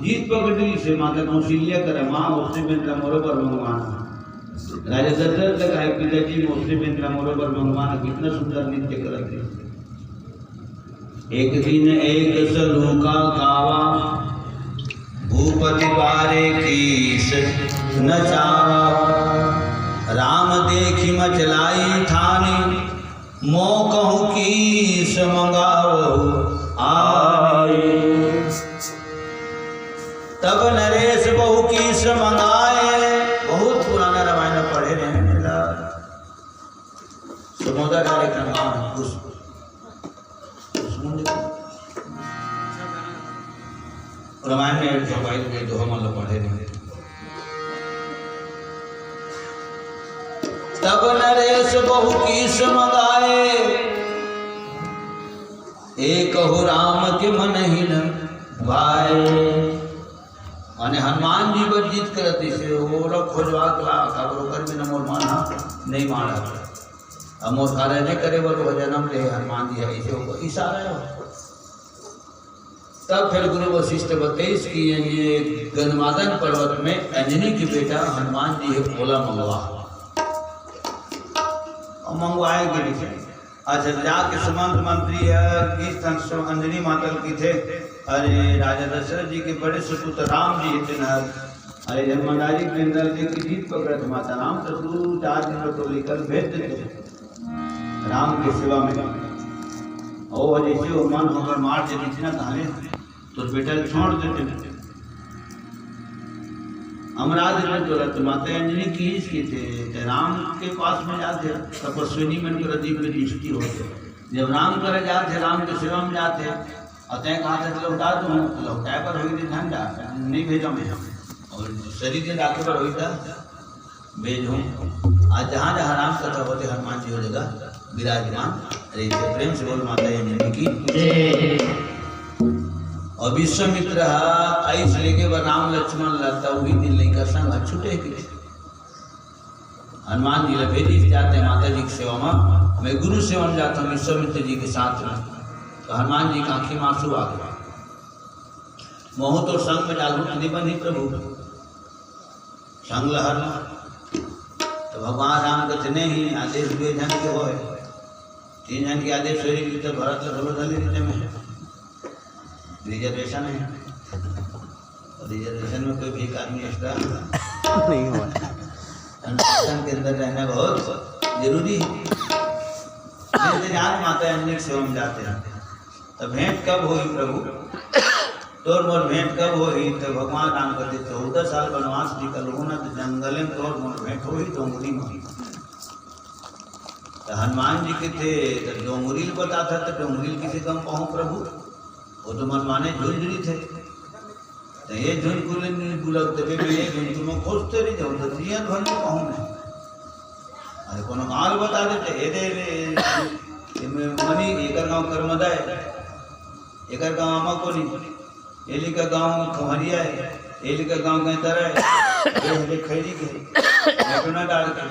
जीत पकड़ी से माता कौशल्या करे माँ उससे मित्र बरोबर भगवान राजा दशरथ लगा है पिताजी उससे मित्र बरोबर भगवान कितना सुंदर नृत्य करते। एक दिन एक सलूका गावा भूपति बारे कीस नचावा राम देखी मचलाई थानी मो कहूँ कीस मंगाओ आए तब नरेश बहु कीस मंगाए। बहुत पुराना रामायण पढ़े रहे मिला सुमोदा कार्यक्रम रामायण में मोबाइल में जो हम लोग पढ़े रहे। तब नरेश बहु कीस मंगाए एक हो राम के मन ही न भाए। माने हनुमान जी पर जीत करती से वो लोग खोजवा कला खबर में नमोर माना नहीं मारा अब मोर कार्य नहीं करे वो जन्म ले हनुमान जी ऐसे होगा इशारा है। तब फिर गुरु वशिष्ठ बताइस कि ये गंधमादन पर्वत में अंजनी की बेटा हनुमान जी है बोला मंगवा और मंगवाएगी। अच्छा जाके सुमंत मंत्री की अंजनी मातल की थे। अरे राजा दशरथ जी के बड़े सुपुत्र राम जी थे। अरे जब मंदारी के अंदर जी की जीत पकड़े माता राम तो तू 4 दिन तो लेकर भेज देते राम की सेवा में। और जैसे वो मन होकर मार देती ना कहानी तो बेटा छोड़ देते। अमराज में तुरंत माता अंजनी की थे राम के पास में जाते तपस्विनी में दिव्य दृष्टि होते। जब राम करे जाते राम के सेवा में जाते और तय कहा था लौटा दूँ तो लौटाए पर हुई थी ठंडा नहीं भेजा मैं और शरीर के डाके पर हुई था भेजूँ। आज जहाँ जहाँ राम कथा होते हनुमान जी हो जगह विराजमान। अरे प्रेम से बोल माता अंजनी की। और विश्वामित्र आइस लेके राम लक्ष्मण लगता वही दिन लेकर संग छूटे के हनुमान जी भेजी जाते हैं माता जी की सेवा में। मैं गुरु सेवा में जाता हूँ विश्वामित्र जी के साथ में तो हनुमान जी की आंखी में आंसू आ गया। मोह तो संग में डालू नहीं बनी प्रभु संग लहर तो भगवान राम कहते नहीं आदेश हुए जन के हो 3 जन के आदेश हो भरत लगो में रिजर्वेशन है और रिजर्वेशन में कोई भी आदमी एक्स्ट्रा नहीं हुआ। अनुशासन के अंदर रहना बहुत जरूरी है। आज माता अंजनी की सेवा में जाते हैं तो भेंट कब हुई प्रभु तोर मोर भेंट कब हुई तो भगवान राम कहते 14 साल वनवास निकलू ना तो जंगल में तोर मोर भेंट हुई डोंगरी में। तो हनुमान जी के थे तो डोंगरी बताता तो डोंगरी किसी कम कहूँ प्रभु वो तो मन माने झुंझुरी थे तो ये झुंझुल बुलक दबे मेरे झुंझुल में खोजते रही जाओ तो जियन भर में कहूँ मैं। अरे कोनो गाँव बता देते ये दे मनी एकर गाँव कर्मदाय एकर गाँव आमा कोनी एली का गाँव खमरिया है एली का गाँव कहीं तरह है खैरी के घटना डाल के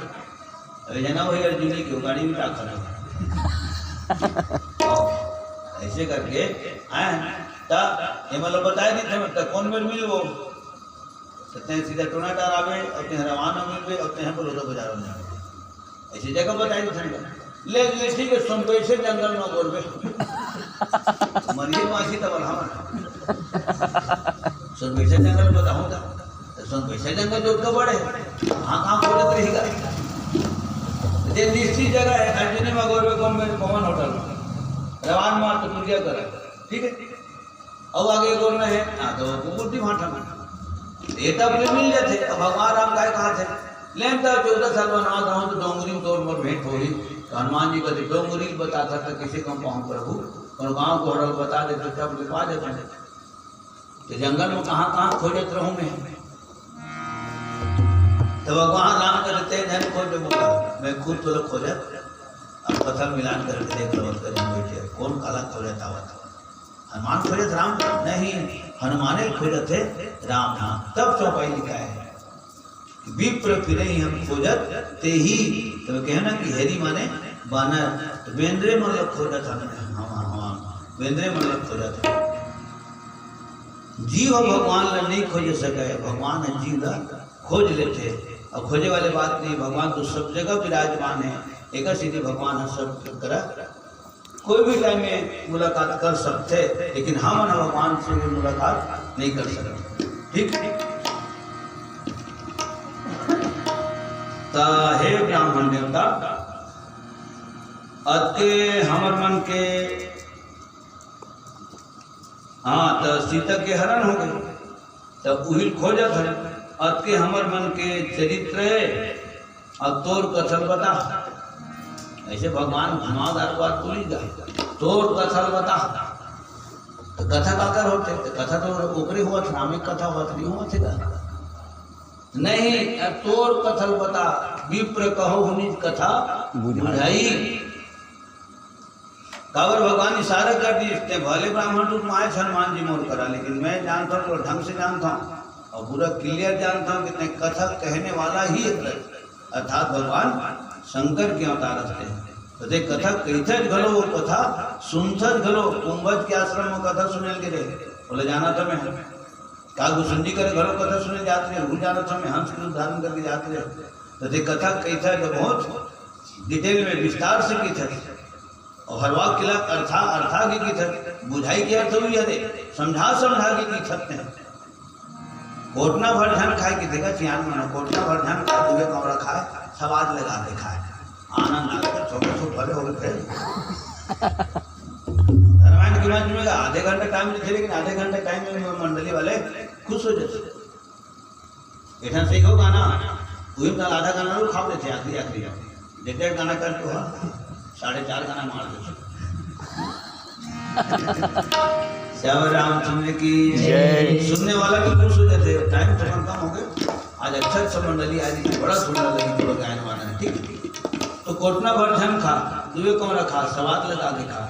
अरे जना वही अर्जुनी की गाड़ी में टाखा ऐसे करके मतलब बताए नहीं थे कौन मेरे मिल वो सत्य सीधा टोना डाल आवे और ते रवाना मिलवे और ते बोलो तो बाजार में ऐसी जगह बताई थे ले ठीक है सुन पैसे जंगल में बोलबे मरिए मासी तब हम सुन पैसे जंगल में बताऊं तो सुन पैसे जंगल जो का बड़े कहाँ बोलत रहेगा ये निश्चित जगह है अंजनी में गोरबे कम में पवन होटल रवान मार तो पूजा करे ठीक है। अब आगे बोलना है तो बुद्धि भाटा ये तब मिल जाते। अब भगवान राम गाय कहा थे लेन तो 14 साल वनवास रहा तो डोंगरी में तोड़ मोर भेंट होगी तो हनुमान जी कहते डोंगरी बताता था किसी कम पहुँच प्रभु और गाँव को हड़ल बता देते तब लिखवा देते तो जंगल में कहाँ खोजत रहूँ मैं। तो भगवान राम कहते धन खोज मैं खुद तो लोग खोजत अब पत्थर मिलान करके देख लो बैठे कौन काला खोजत आवत हनुमान खोजत राम नहीं हनुमाने खोजत थे राम नाम। तब चौपाई लिखा है विप्र फिर हम खोजत ते ही तो कहना कि हेरी माने बानर तो बेंद्रे मतलब खोजत हम वेंद्रे मतलब खोजत जीव भगवान ला नहीं खोज सके, भगवान जीव ला खोज लेते। और खोजे वाले बात नहीं, भगवान तो सब जगह विराजमान है। एक सीधी भगवान सब तरह कोई भी टाइम में मुलाकात कर सकते, लेकिन हम भगवान से भी मुलाकात नहीं कर सकते। ठीक है, हे ब्राह्मण देवता, अतके हमर मन के हाँ तो सीता के हरण हो गए, तब उहिल खोजत है। अतके हमर मन के चरित्र और तोर कथल बता। ऐसे भगवान घुमावदार बात बोलीगा, तोर कथल बता। तो कथा काकर होते, तो कथा तो ओकरे हुआ था, नाम कथा हुआ था, नहीं हुआ थे नहीं। तोर कथल बता, विप्र कहो निज कथा बुझाई। कावर भगवान इशारा कर दी, भले ब्राह्मण रूप में आए हनुमान जी मोर करा, लेकिन मैं जानता हूँ तो ढंग से जानता हूँ और पूरा क्लियर जानता हूँ कि कथा कहने वाला ही है, अर्थात भगवान शंकर के अवतार हैं। तो देख कथा कहते घलो, वो कथा सुनत घलो। कुंभज के आश्रम में कथा सुनल गिरे, बोले जाना था मैं का गुसुंडी करे घरों कथा सुने जाते हैं, भूल जाना था मैं हंस के रूप धारण करके जाते हैं। तो देख कथा कहता है बहुत डिटेल में विस्तार से की था, और हर वाक किला अर्था की थक बुझाई के अर्थ हुई है, समझा की थक हैं। कोटना भर धन खाए की देगा चियान में, कोटना भर धन खाए दुबे कमरा खाए, सब आज लगा के खाए, आनंद आकर छोटे छोटे भले हो गए। रामायण की बात में आधे घंटे टाइम थे, लेकिन आधे घंटे टाइम में मंडली वाले खुश हो जाते। एठन सीखो गाना वही तो आधा गाना लोग खा देते, आखिरी डेढ़ गाना करते हो 4.5 गाना मार देते। श्याम रामचंद्र की जय। सुनने वाला भी खुश हो जाते। टाइम तो कम हो गए, आज अच्छा मंडली आज बड़ा सुंदर लगी तो गायन वाला है। ठीक, तो कोटना भर धन खा, दुबे कमरा खा, सवाद लगा के खा,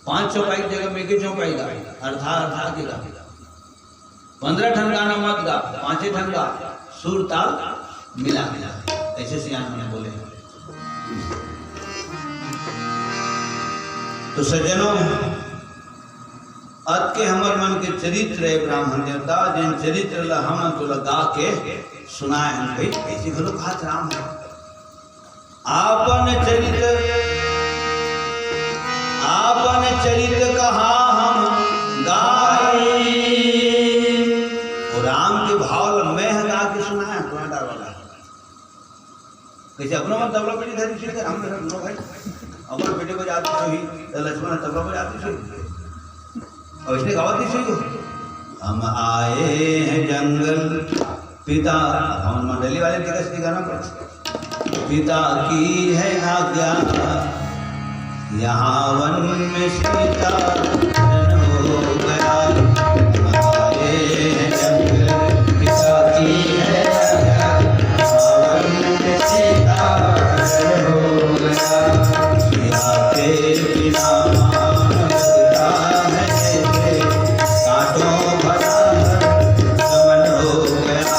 5 चौपाई जगह में के चौपाई गा, अर्था के गा, 15 ठन गाना मत गा, 5 ठन गा, सुर ताल मिला ऐसे सियान में बोले। तो सज्जनों, अत के हमर मन के चरित्र है ब्राह्मण देवता, जिन चरित्र ला हम तो लगा के सुनाए हम भाई ऐसे घलो खात राम है। आपन चरित्र कहा हम गाई, और राम के भाव मैं गा के सुनाया तुम्हारा डर वाला कैसे अपना मन तबला बेटी धरी सीख हम लोग भाई अपने बेटे को जाती सही, लक्ष्मण तबला को जाती सही और इसने गावती सही। हम आए हैं जंगल पिता, हम मंडली वाले दिग्गज की गाना पड़ता, पिता की है आज्ञा यहाँ वन में सीता हो गया। आए हैं जंगल पिता की है आज्ञा यहाँ वन में सीता हो गया। के बिना लगता है कांटों भरा चमन हो गया।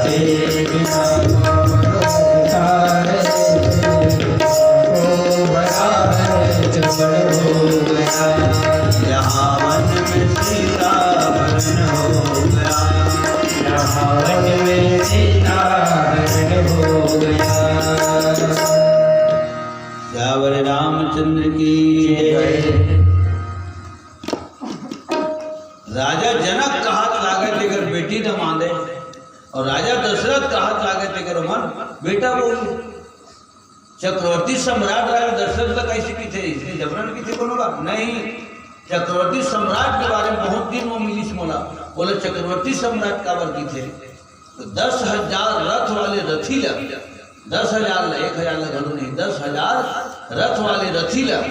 के बिना लगता है चमन हो गया। यहाँ वन में सीता हरण हो गया, यहाँ वन में सीता हरण हो गया। श्यावर रामचंद्र की जय। राजा जनक का हाथ लागत लेकर बेटी न मांगे, और राजा दशरथ का हाथ लागत लेकर मन बेटा बोले। चक्रवर्ती सम्राट राजा दशरथ तक ऐसे की थे, इसलिए जबरन की थे कोनो बात नहीं। चक्रवर्ती सम्राट के बारे में बहुत दिन वो मिली मोला, बोले चक्रवर्ती सम्राट का बार की थे तो 10,000 रथ वाले रथी लग, 10,000 1,000 घरों नहीं, 10,000 रथ वाले रथी लग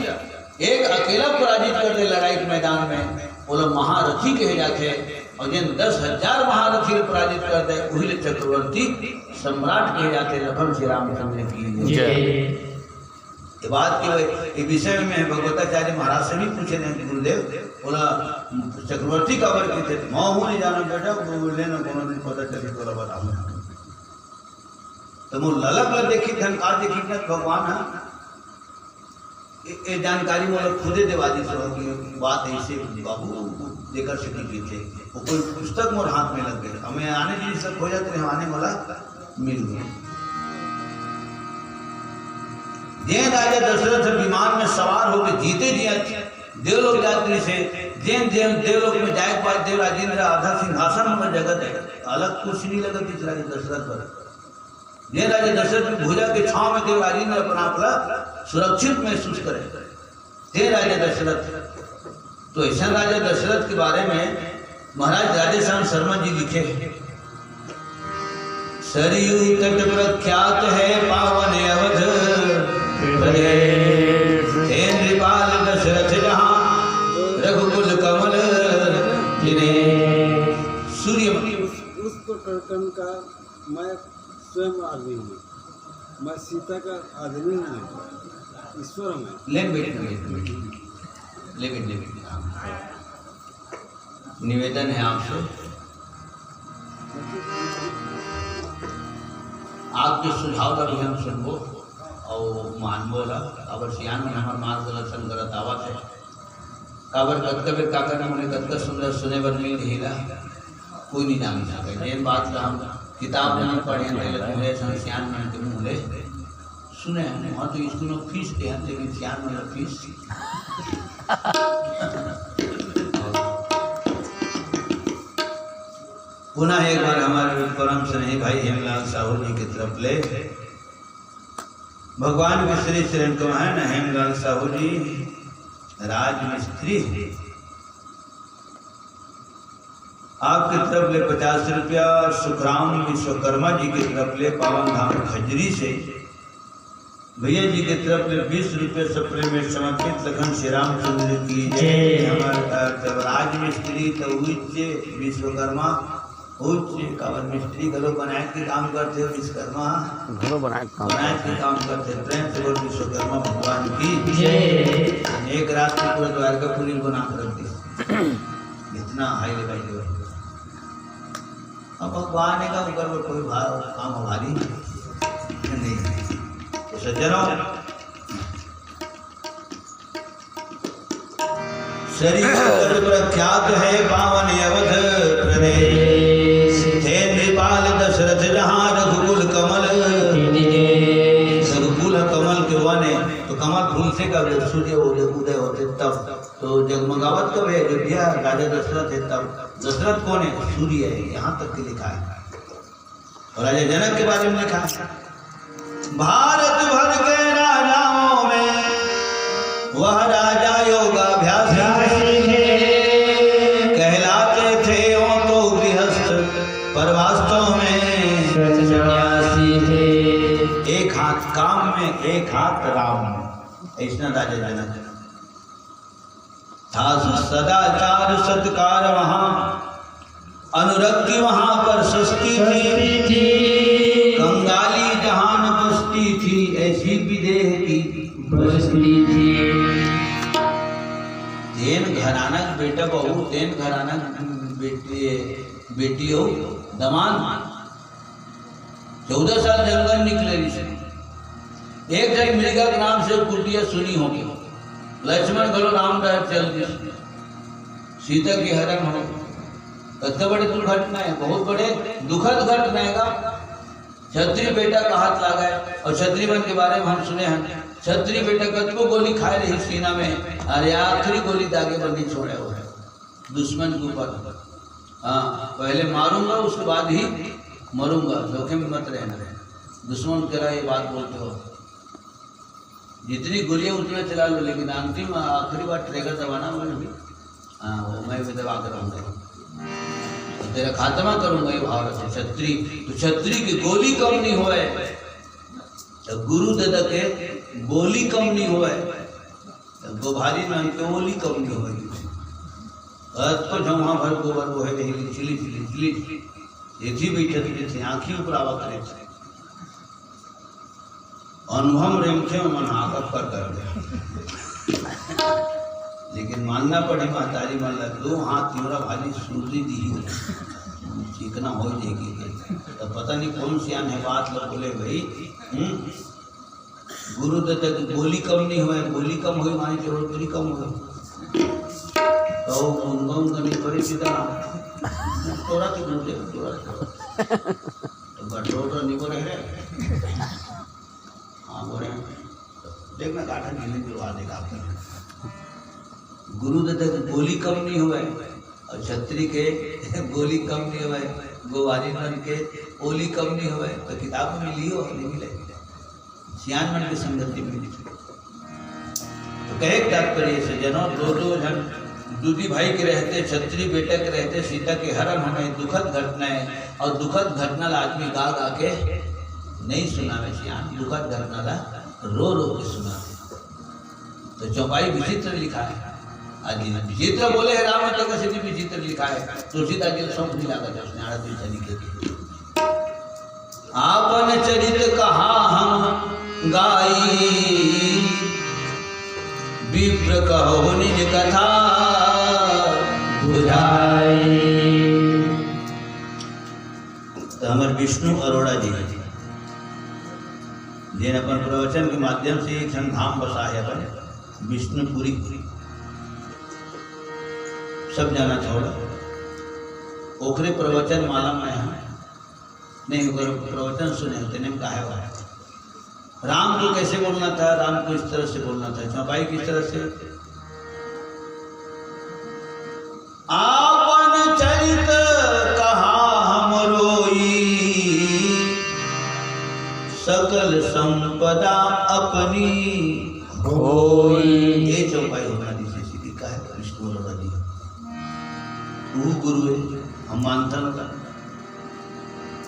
एक अकेला पराजित कर दे लड़ाई के मैदान में, बोला महारथी कहे जाते। और जिन 10,000 महारथी पराजित कर दे वही चक्रवर्ती सम्राट कहे जाते। लखन श्री रामचंद्र की जय। ये बात की विषय में भगवताचार्य महाराज से भी पूछे थे गुरुदेव, बोला चक्रवर्ती का वर्ग थे, मैं हूँ नहीं जाना बेटा, बोले ना कोनो दिन पता चली बोला बताऊँ। तो मुझे ललक देखी धन का देखी भगवान है ये जानकारी मोला खुदे देवादी से बात ऐसे बाबू लेकर सिटी की थे, वो कोई पुस्तक मोर हाथ में लग गए, हमें आने जी सब हो जाते हैं, आने वाला मिल गया। जैन राजा दशरथ विमान में सवार होकर जीते जी देवलोक यात्री से जैन देवलोक में जाए के बाद देव राजेंद्र आधा सिंहासन में जगत है, अलग कुछ नहीं लगा इस राजा दशरथ पर। जैन राजा दशरथ की भुजा के छांव में देव राजेंद्र अपना सुरक्षित महसूस करे। जैन राजा दशरथ तो ऐसा राजा दशरथ के बारे में महाराज राधेश्याम शर्मा जी लिखे, सरयू तट प्रख्यात है पावन अवध नृपाल दशरथ जहाँ रघुकुल कमल जिन्हें सूर्यमणि। उस प्रकरण का मैं स्वयं आदमी हूँ, मैं सीता का आदमी हूँ, ईश्वर हूँ। निवेदन है आपसे, आपके सुझाव का भी हम सुनबो और मानबो ला। अगर सियान में हमार मार्गदर्शन करत आवत है, काबर कतकबे काका ने मुझे कतका सुंदर सुने बर मिल रहीला, कोई नहीं जान सके। जेन बात का हम किताब में पढ़े थे मुझे सियान में के मुझे सुने हैं, वहाँ तो स्कूल में फीस के हैं, लेकिन सियान में फीस पुनः एक बार हमारे परम स्नेही भाई हेमलाल साहू जी की तरफ ले भगवान के श्री शरण को है न। हेमलाल साहू जी राजमिस्त्री, आपकी तरफ ले 50 रुपया सुखराम विश्वकर्मा जी की तरफ ले पावन धाम खजरी से, भैया जी की तरफ ले 20 रुपये सप्रे में समर्पित लखन श्री रामचंद्र की जय। हमारे राजमिस्त्री तो विश्वकर्मा उच्च कावन मिस्त्री गलो बनाए के काम करते हो, विश्वकर्मा घरों बनाए के काम करते, प्रेम से बोल विश्वकर्मा भगवान की जय। एक रात में पूरा द्वारकापुरी बना कर रख दी, इतना हाई लेवल के। अब भगवान ने कहा ऊपर कोई काम हमारी नहीं। तो सज्जनों, शरीर प्रख्यात है पावन अवध प्रदेश, नृपाल दशरथ जहाँ रघुकुल कमल। रघुकुल कमल के वन है, तो कमल फूल से कब सूर्य उदय होते तब, तो जगमगावत कब है अयोध्या, राजा दशरथ है तब। दशरथ कौन है? सूर्य है, यहाँ तक के लिखा है। और राजा जनक के बारे में लिखा है, भारत भर के राजाओं में वह राजा योगाभ्यास कहलाते थे, तो गृहस्थ पर वास्तव में सन्यासी थे। एक हाथ काम में, एक हाथ राम में, ऐसा राजा जनक था। सदाचार सत्कार वहाँ, अनुरक्ति वहाँ पर सस्ती थी, कंगाली जहाँ न बसती थी, ऐसी विदेह की बस्ती थी। देन घराना बेटा बहू, देन घराना बेटी हो दमान, 14 साल जंगल निकले ऋषि। एक जन मृगा के नाम से कुटिया सुनी होगी, लक्ष्मण घरो राम डर चल गए, सीता की हरण हो। कितने बड़े दुर्घटना है, बहुत बड़े दुखद घटना है। क्षत्रिय बेटा का हाथ लगा है, और क्षत्रिय बन के बारे में हम सुने हैं, क्षत्रिय बेटा कतको गोली खाए रही सीना में, अरे आखिरी गोली दागे पर नहीं छोड़े हुए दुश्मन के ऊपर। हाँ, पहले मारूंगा उसके बाद ही मरूंगा, धोखे में मत रहना। दुश्मन कह रहा ये बात बोलते हो, जितनी गोलियां उतना चला लो, लेकिन अंतिम आखिरी बार ट्रेगर दबाना मैंने भी, हाँ वो मैं भी दबा कर रहूँगा, तेरा खात्मा करूंगा ये भाव से। क्षत्रिय तो क्षत्रिय की गोली कम नहीं होए, तो गुरु दादा के बोली कम नहीं होए, तो गोभारी नाम के बोली कम नहीं होए। तो जो वहाँ भर गोबर वो है चिली चिली चिली एथी बैठे थे, आँखी ऊपर आवा करे थे, अनुभव रेमथे मन आकप कर लेकिन मानना पड़े महतारी मान लग दो हाथ तीवरा भारी सूर्य दी चिकना हो जाएगी, तो पता नहीं कौन सियान है बात लोग बोले भाई। गुरु दत्त गोली कम नहीं हुए, गोली कम हुई मानी जरूर पूरी कम हुई। तो कुमकुम करनी पड़ी सीताराम तोरा तो घूमते तोरा तो गठो तो नहीं बोले रे हाँ बोले देखना काठा गिले दिलवा देगा आपने गुरु दत्त बोली कम नहीं हुआ और छत्री के बोली कम नहीं हुआ गोवारी मन के ओली कम नहीं हुआ तो किताब में मिली हो नहीं मिले सियान मन की संगति मिली तो कहे तात्पर्य से जनों दो जन दूधी भाई के रहते छत्री बेटा के रहते सीता के हरण होने दुखद घटनाएं और दुखद घटना आदमी गा गा के नहीं सुनावे सियान दुखद घटना रो रो के सुनाते तो चौपाई विचित्र लिखा है आज विचित्र बोले है राम तो कैसे भी विचित्र लिखा है तुलसीदास जी सब नहीं लगा था उसने आड़ा तुलसी लिखे आपन चरित कहा हम गाई विप्र कहो निज कथा बुझाई। तो हमारे विष्णु अरोड़ा जी जिन अपन प्रवचन के माध्यम से एक धाम बसा है अपन विष्णुपुरी सब जाना छोड़ा ओखरे प्रवचन माला में है नहीं प्रवचन सुने होते ने कहा है राम को कैसे बोलना था राम को इस तरह से बोलना था चौपाई किस तरह से आपन चरित कहा हम रोई सकल संपदा अपनी होई ये चौपाई होगा जिसे सीधी का है विष्णु अरोड़ा जी तू गुरु है हम मानथन का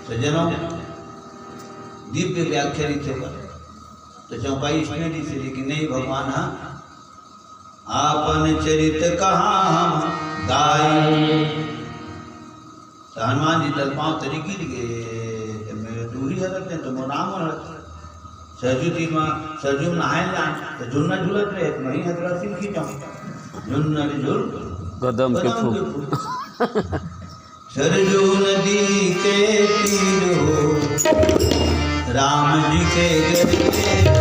सज्जनों दिव्य व्याख्या रीत होगा तो चौपाई इसमें दी से लेकिन नहीं भगवान हाँ आपन चरित कहा हम गाई तो हनुमान जी दलपाव तरी गिर गए मेरे दूरी हरत है तो मोर नाम हरत सरजू जी माँ सरजू नहाए जान तो झुलना झुलत रहे तो वही हजरा सिंह की जाऊँ झुलना झुल कदम के फूल सरजू नदी के तीर हो राम जी के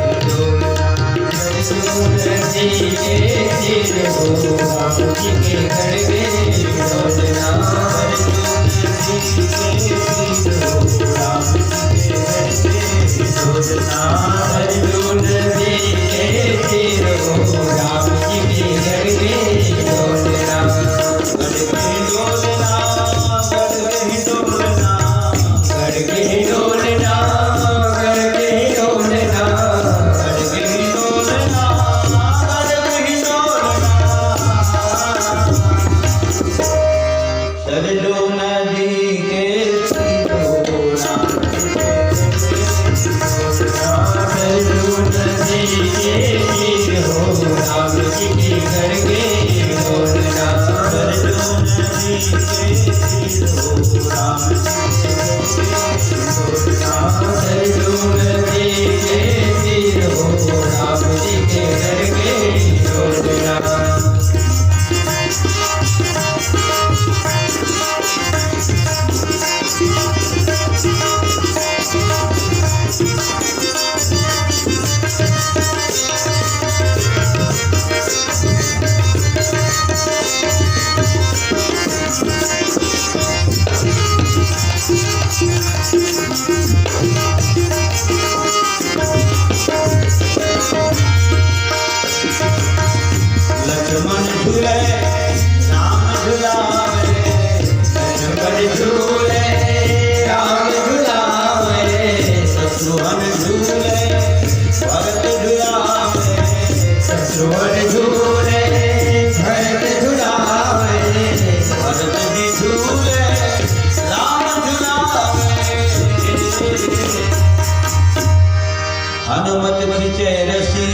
हनुमत खींचे रसी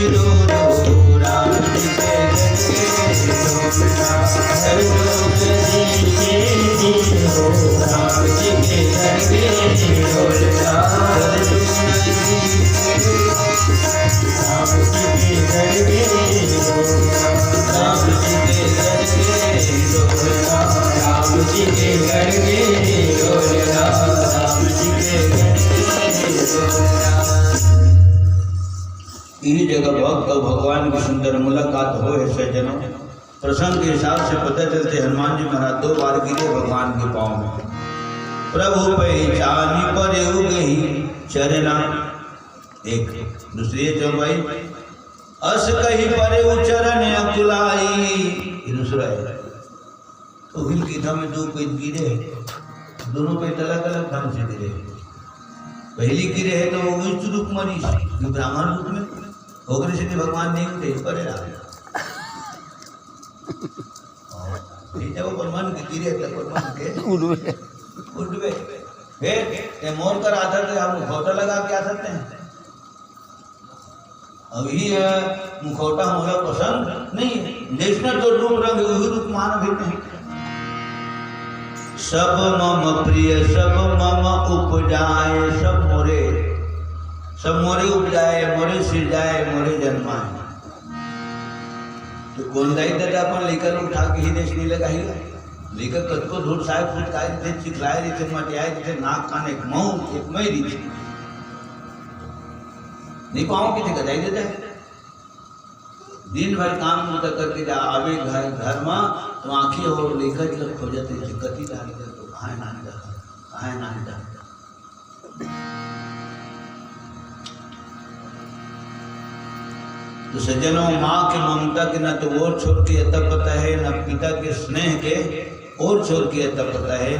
राम जी के इस जगह भक्त और भगवान की सुंदर मुलाकात हो है सज्जनों प्रसंग के हिसाब से पता चलते हनुमान जी महाराज 2 बार गिरे भगवान के पाँव में। प्रभु पहचानी पर गई चरना, एक दूसरी चौपाई अस कही पर चरण अकुलाई, दूसरा है तो हिल की था में 2 पैर गिरे, दोनों पैर अलग अलग ढंग से गिरे। पहली गिरे है तो वो उच्च रूप मनी ब्राह्मण रूप में होकर से भगवान नहीं उठे परे रहा। जब वो मन के गिरे तब मन के उठ गए। फिर मोर कर आदत है, आप मुखौटा लगा के आ सकते हैं। अभी मुखौटा होना पसंद नहीं है, जैसा तो रूप रंग वही रूप मान भेटे हैं। सब मम प्रिय सब मम उपजाए, सब मोरे उपजाए, मोरे सिरजाए, मोरे जन्माए। तो गोंदाई दादा अपन लेकर उठा के ही देश नहीं लगाएगा, लेकर कद को धूल साहेब फुटकाए थे, चिखलाए थे, मटियाए थे, नाक कान एक मऊ एक मई दी थी, नहीं पाओ कि थे गदाई देता। दिन भर काम मुद्दा करके जा आवे घर में तो आंखें और लेकर जब खो जाते थे कति डाली कर तो कहाँ नानी डाल, कहाँ नानी डाल। तो सज्जनों, माँ के ममता के न तो और छोड़ के अता पता है, न पिता के स्नेह के और छोड़ के अता पता है।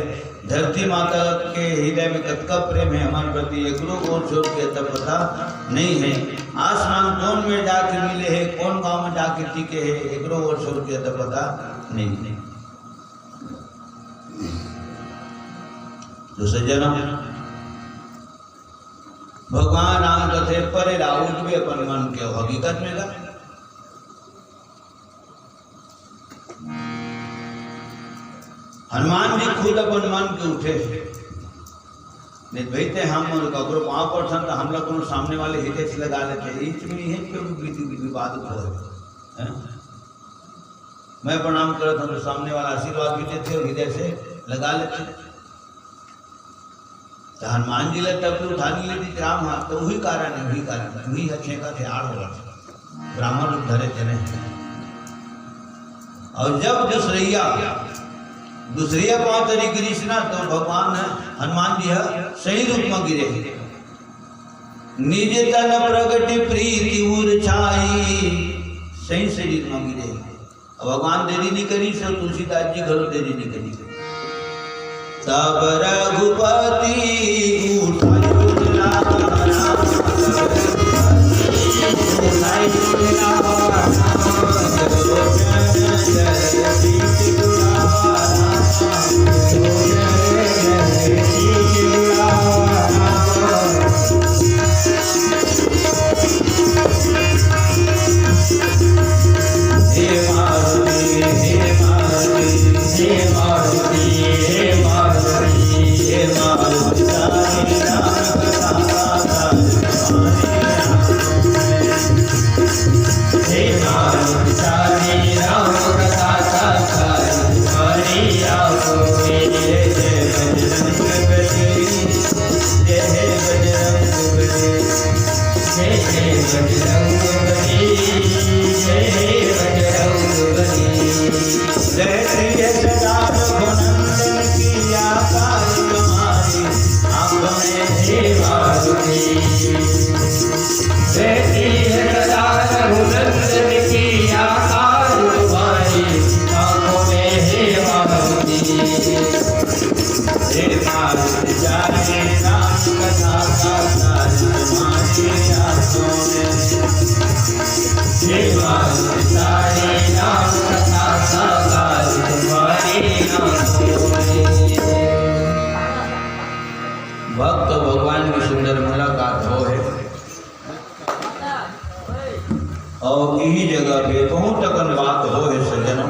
धरती माता के हृदय में कतका प्रेम है हमारे प्रति, एक और छोड़ के अता पता नहीं है। आसमान कौन में जाके मिले है, कौन गांव में जाके टिके है, एक और छोड़ के अता पता नहीं है। तो सज्जनों, भगवान राम कथे परे राउत भी अपन मन के हकीकत में का हनुमान जी खुद अपन मन के उठे नहीं भैते हम और ककरो वहां पर सन तो हम लोग को सामने वाले हिते से लगा लेते बीच में है क्यों विवाद हो। मैं प्रणाम करता हूँ तो सामने वाला आशीर्वाद भी देते और हृदय से लगा लेते। तो हनुमान जी ले तब तो उठा नहीं लेती राम, हाँ तो वही कारण है, वही अच्छे का थे 8 वर्ष ब्राह्मण रूप धरे थे नहीं। और जब दूसरिया पाँव तरी कृष्णा तो भगवान हनुमान जी सही रूप में गिरे, निज तन प्रगति प्रीति उर्छाई, सही शरीर में गिरे। भगवान देरी नहीं करी सो तुलसीदास जी घरों देरी नहीं करी। तब रघुपति भक्त भगवान की सुंदर मुलाकात हो है और यही जगह पे बहुत अकन बात हो है। सज्जनों,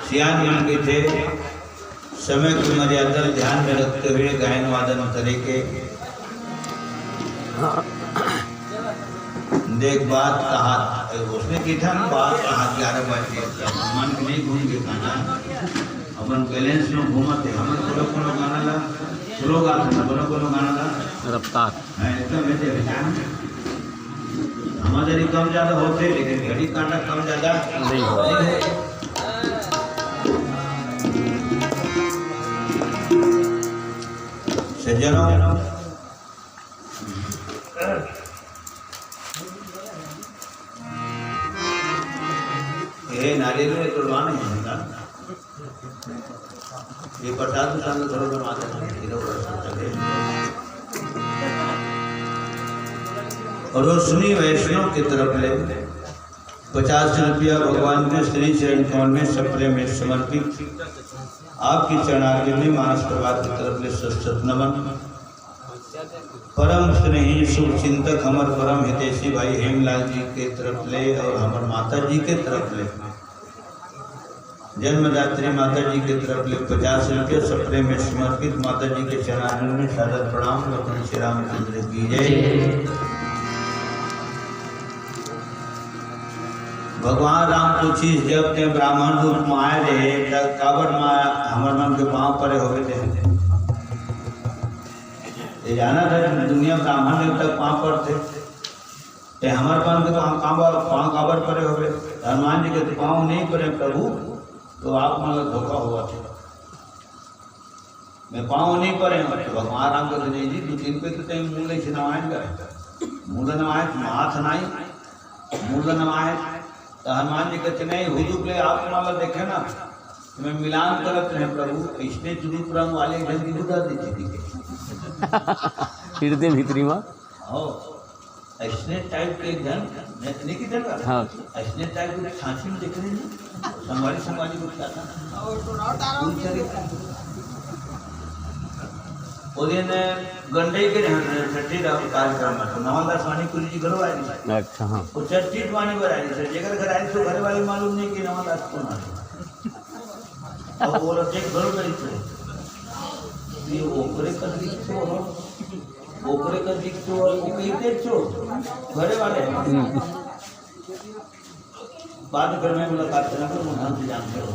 सियान मन के थे समय की मर्यादा ध्यान में रखते हुए गायन वादन करे के देख बात कहा उसने की था ना, बात कहा 11 बजे मन के नहीं घूम के खाना अपन बैलेंस में घूमते हमें कोनो गाना ला स्लो गाना कोनो गाना ला रफ्तार है तो मैं हमारे कम ज्यादा होते लेकिन घड़ी कांटा कम ज्यादा नहीं हो। सज्जनों, ये नारियल में तोड़वा नहीं होगा, ये प्रसाद सामने घरों में माता और वो सुनी वैष्णव की तरफ ले 50 रुपया भगवान के श्री चरण कमल में सप्रे में समर्पित आपकी चरणार्घ्य में मानस प्रभात की तरफ ले सशत नमन। परम स्नेही शुभ चिंतक हमार परम हितैषी भाई हेमलाल जी के तरफ ले और हमार माता जी के तरफ ले जन्मदात्री माता जी के तरफ ले 50 रुपये सप्रे में समर्पित माता जी के चरणार्घ्य में सादर प्रणाम। भगवान श्री रामचंद्र की जय। भगवान राम को चीज जब ते ब्राह्मण रूप में आए रहे तब काबर में हमार मन के पाँव परे हो गए थे। ये जाना था दुनिया ब्राह्मण देव तक पाँव पर थे, ते हमारे पान के पाँव काबर परे हो गए। हनुमान जी के पाँव नहीं परे प्रभु, तो आप मतलब धोखा हुआ था, मैं पाँव नहीं परे। तो भगवान राम कहते नहीं जी 2-3 पे तो मूल नहीं नवायन करे, मूल नवाय हाथ नाई मूल नवाय। तो हनुमान जी कहते नहीं हुजूर ले आप माला देखे ना मैं मिलान करत रहे प्रभु, इसने चुरूप रंग वाले जल्दी बुझा दी थी हृदय भीतरी में हो ऐसने टाइप के जन नहीं की जन हाँ ऐसने टाइप के छाछी में देख रहे हैं संभाली को और दिन गंडई के छठी कार्यक्रम में तो नवलदास वाणी पुरी जी घर आई। अच्छा हाँ वो छठी वाणी पर आई सर जेकर घर आई तो घर वाले मालूम नहीं कि नवलदास कौन आ और वो लोग एक घर गई थे ये ओकरे का दिखतो ओकरे का दिखतो और वो कहते छो घरे वाले बाद घर में मुलाकात करना तो हम से जानते हो।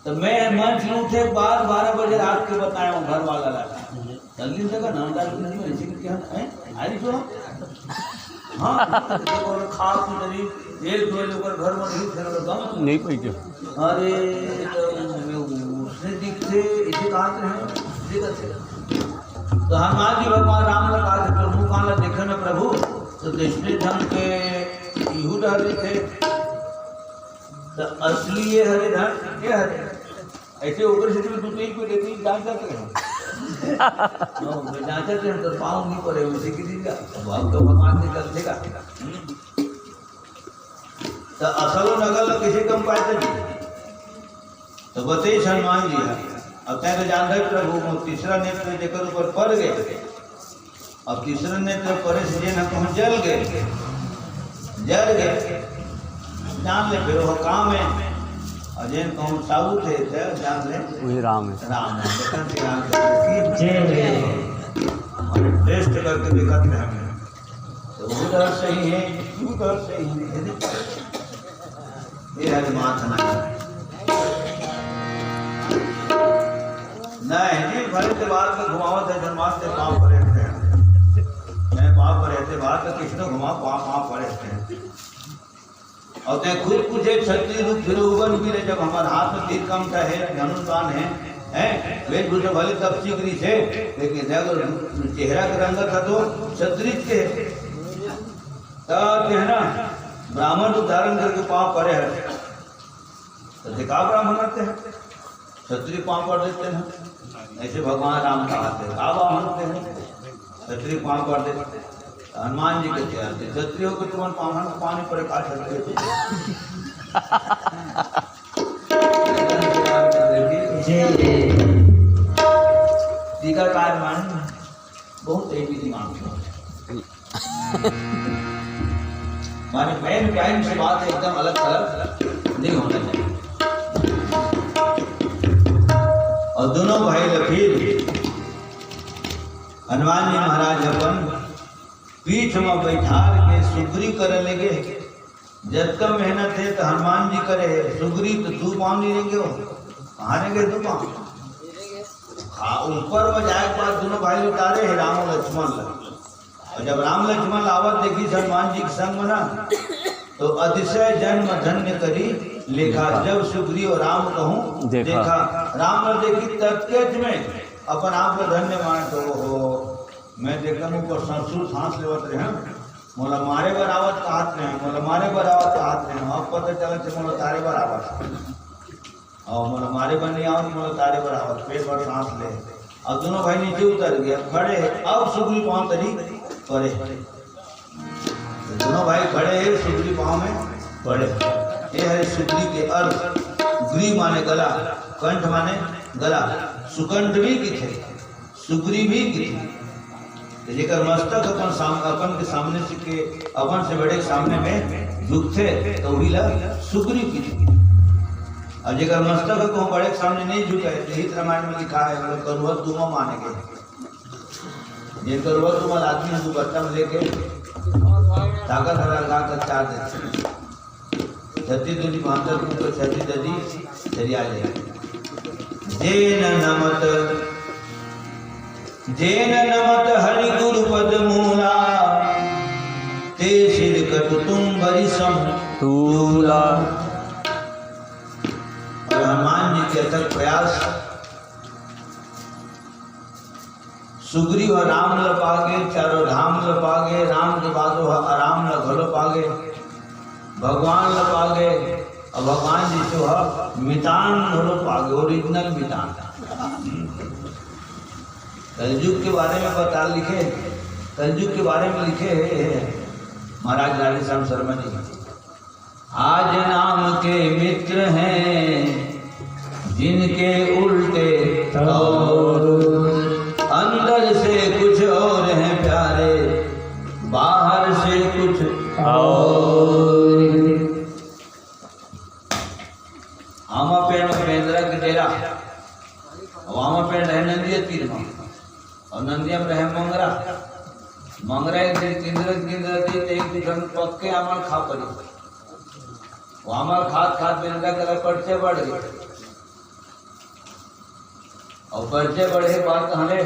तो मैं मंच में उठे बाद 12 बजे रात के बताया हूँ घर वाला लगा जल्दी से का नाम डाल के ऐसे क्या है आई जो हाँ तो खा के जरी एक दो लोग घर में नहीं थे गम नहीं पैसे अरे उसने दिखते इसे कहा थे दिखते तो हनुमान जी भगवान राम लगा थे प्रभु काला देखे ना प्रभु तो कृष्ण ढंग के इहू डर थे तो असली ये हरे धन ये हरे ऐसे ऊपर से तो तीन को देती जान जाते हैं जान जाते हैं तो पाँव नहीं पड़े उसी की दीजिएगा अब तो भगवान ने कर देगा तो असलो नगल किसी कम पाए तो बते हनुमान जी है अब तय तो जान रहे प्रभु तीसरा नेत्र देकर ऊपर पड़ गए अब तीसरा नेत्र पड़े से जे न जल गए जान ले फिर वो काम है और जिन कहूँ साबु थे जान ले वही राम है राम है टेस्ट करके दिखाते हैं हमें तो वो डर सही है क्यों डर सही है ये है माथ नहीं भले के बाद में घुमावत है जन्माष्टमी से पाँव पर रहते हैं मैं पाँव पर रहते बाद में कृष्ण घुमा पाँव पर रहते हैं और ते खुद पूछे क्षत्रिय रूप फिर उबन भी रहे जब हमारे हाथ में तीर कम का है धनुष्बाण है वेशभूषा भले तब चिकरी से लेकिन अगर चेहरा का रंग था तो क्षत्रिय के तब है ना ब्राह्मण को धारण करके पाँव पड़े है तो देखा ब्राह्मण करते हैं क्षत्रिय पाँव पड़ देते हैं ऐसे भगवान राम कहते हैं क्षत्रिय पाँव पड़ देते हैं हनुमान जी के कहते क्षत्रिय को तुम पानी पर काट सकते टीकाकार मान बहुत एक दिमाग माने मेन पॉइंट से बात एकदम अलग अलग नहीं होना चाहिए और दोनों भाई लखीर हनुमान जी महाराज अपन पीठ में बैठाल के सुग्री करे लगे जब कम मेहनत है तो हनुमान जी करे सुग्री तो 2 पाँव नहीं लेंगे वो कहाँ लेंगे 2 पाँव हाँ ऊपर में जाए के बाद दोनों भाई उतारे है राम और लक्ष्मण और जब राम लक्ष्मण आवत देखी हनुमान जी के संग में ना, तो अतिशय जन्म धन्य करी लेखा। जब सुग्रीव राम कहूँ देखा, राम न देखी तत्केच में अपन आप को धन्य मान। तो हो मैं देखा ऊपर ससुर सांस लेवत रहे हैं, मोला मारे बरावत कहत रहे, मोला मारे बरावत कहत रहे। अब पता चला मोला तारे बरावत, और मोला मारे बन नहीं आवत, मोला तारे बरावत, पेट पर सांस ले। अब दोनों भाई नीचे उतर गया, खड़े। अब सुग्रीव पाँव तरी पड़े, दोनों भाई खड़े हैं, सुग्रीव पाँव में पड़े। ये है सुग्रीव के अर्थ। ग्रीव माने गला, कंठ माने गला, सुकंठ भी की थे, सुग्रीव भी की थे। जेकर मस्तक अपन के सामने से के अपन से बड़े सामने में झुकते तो वही ला सुग्रीव की थी। और जेकर मस्तक को बड़े के सामने नहीं झुके, हित रामायण में लिखा है करुआ तुम मानेंगे। ये करुआ तुम आदमी है, बच्चा में लेके ताकत लगा कर चार देते, छत्ती दूरी 72 को छत्ती ददी दरिया ले। जेन नमत हरि गुरु पद मूला, ते सिर कटु तुम बरी सम तूला। हनुमान जी के अथक प्रयास, सुग्रीव राम ल पागे, चारों धाम ल पागे, राम के बादो आराम ल घलो पागे, भगवान ल पागे। और भगवान जी जो है मितान घलो पागे, ओरिजिनल मितान। कलयुग के बारे में बता लिखे, कलयुग के बारे में लिखे है महाराज लाली श्याम शर्मा जी। आज नाम के मित्र हैं जिनके उल्टे और अंदर से कुछ और हैं प्यारे, बाहर से कुछ और। आमा पेड़ में पेंद्रा के डेरा, आमा पेड़ रहे नंदिया तीर में, और नंदिया में रहे मंगरा। मंगरा एक दिन पक्के आमल खा पड़ी, वो आमल खाद खाद पेंद्रा कलर पर्चे बढ़ गए, और पर्चे बढ़े बात हले